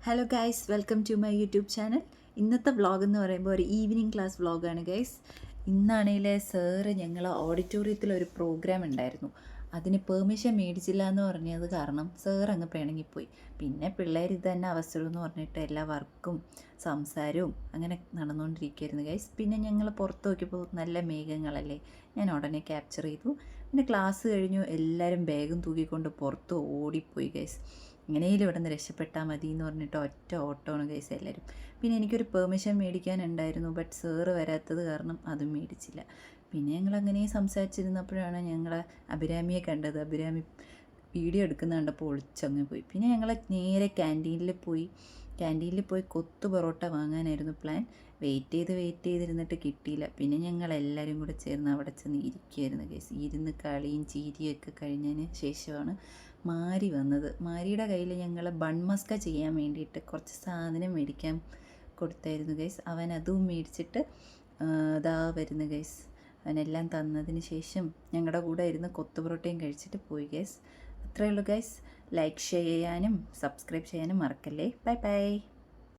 Hello guys, welcome to my YouTube channel. ഇന്നത്തെ vlog എന്ന് പറയുമ്പോൾ ഒരു ഈവനിങ് ക്ലാസ് വ്ളോഗാണ് ഗൈസ്. ഇന്നാണെങ്കിൽ സാറ് ഞങ്ങൾ ഓഡിറ്റോറിയത്തിൽ ഒരു പ്രോഗ്രാം ഉണ്ടായിരുന്നു. അതിന് പെർമിഷൻ മേടിച്ചില്ല എന്ന് പറഞ്ഞത് കാരണം സാർ അങ്ങ് പിണങ്ങിപ്പോയി. പിന്നെ പിള്ളേർ ഇത് തന്നെ അവസരം എന്ന് പറഞ്ഞിട്ട് എല്ലാ വർക്കും സംസാരവും അങ്ങനെ നടന്നുകൊണ്ടിരിക്കുകയായിരുന്നു ഗൈസ്. പിന്നെ ഞങ്ങൾ പുറത്ത് നോക്കിയപ്പോൾ നല്ല മേഘങ്ങളല്ലേ, ഞാൻ ഉടനെ ക്യാപ്ചർ ചെയ്തു. പിന്നെ ക്ലാസ് കഴിഞ്ഞു, എല്ലാവരും ബാഗും തൂക്കിക്കൊണ്ട് പുറത്ത് ഓടിപ്പോയി ഗൈസ്. എങ്ങനെയും ഇവിടെ നിന്ന് രക്ഷപ്പെട്ടാൽ മതി എന്ന് പറഞ്ഞിട്ട് ഒറ്റ ഓട്ടമാണ് ഗൈസ് എല്ലാവരും. പിന്നെ എനിക്കൊരു പെർമിഷൻ മേടിക്കാനുണ്ടായിരുന്നു, ബട്ട് സാറ് വരാത്തത് കാരണം അതും മേടിച്ചില്ല. പിന്നെ ഞങ്ങൾ അങ്ങനെ സംസാരിച്ചിരുന്നപ്പോഴാണ് ഞങ്ങൾ അഭിരാമിയെ കണ്ടത്. അഭിരാമി വീഡിയോ എടുക്കുന്ന കണ്ടപ്പോൾ ഒളിച്ചങ്ങ് പോയി. പിന്നെ ഞങ്ങൾ നേരെ ക്യാൻറ്റീനിൽ പോയി കൊത്തു പൊറോട്ട വാങ്ങാനായിരുന്നു പ്ലാൻ. വെയിറ്റ് ചെയ്തിരുന്നിട്ട് കിട്ടിയില്ല. പിന്നെ ഞങ്ങൾ എല്ലാവരും കൂടെ ചേർന്ന് അവിടെ ചെന്ന് ഇരിക്കുകയായിരുന്നു ഗൈസ്. ഇരുന്ന് കളിയും ചീരിയൊക്കെ കഴിഞ്ഞതിന് ശേഷമാണ് മാരി വന്നത്. മാരിയുടെ കയ്യിൽ ഞങ്ങൾ ബൺമസ്ക ചെയ്യാൻ വേണ്ടിയിട്ട് കുറച്ച് സാധനം മേടിക്കാൻ കൊടുത്തായിരുന്നു ഗൈസ്. അവൻ അതും മേടിച്ചിട്ട് അതാ വരുന്നു ഗൈസ്. അവനെല്ലാം തന്നതിന് ശേഷം ഞങ്ങളുടെ കൂടെ ഇരുന്ന് കൊത്തു പൊറോട്ടയും കഴിച്ചിട്ട് പോയി ഗൈസ്. അത്രയേ ഉള്ളൂ ഗൈസ്. ലൈക്ക് ചെയ്യാനും സബ്സ്ക്രൈബ് ചെയ്യാനും മറക്കല്ലേ. Bye bye.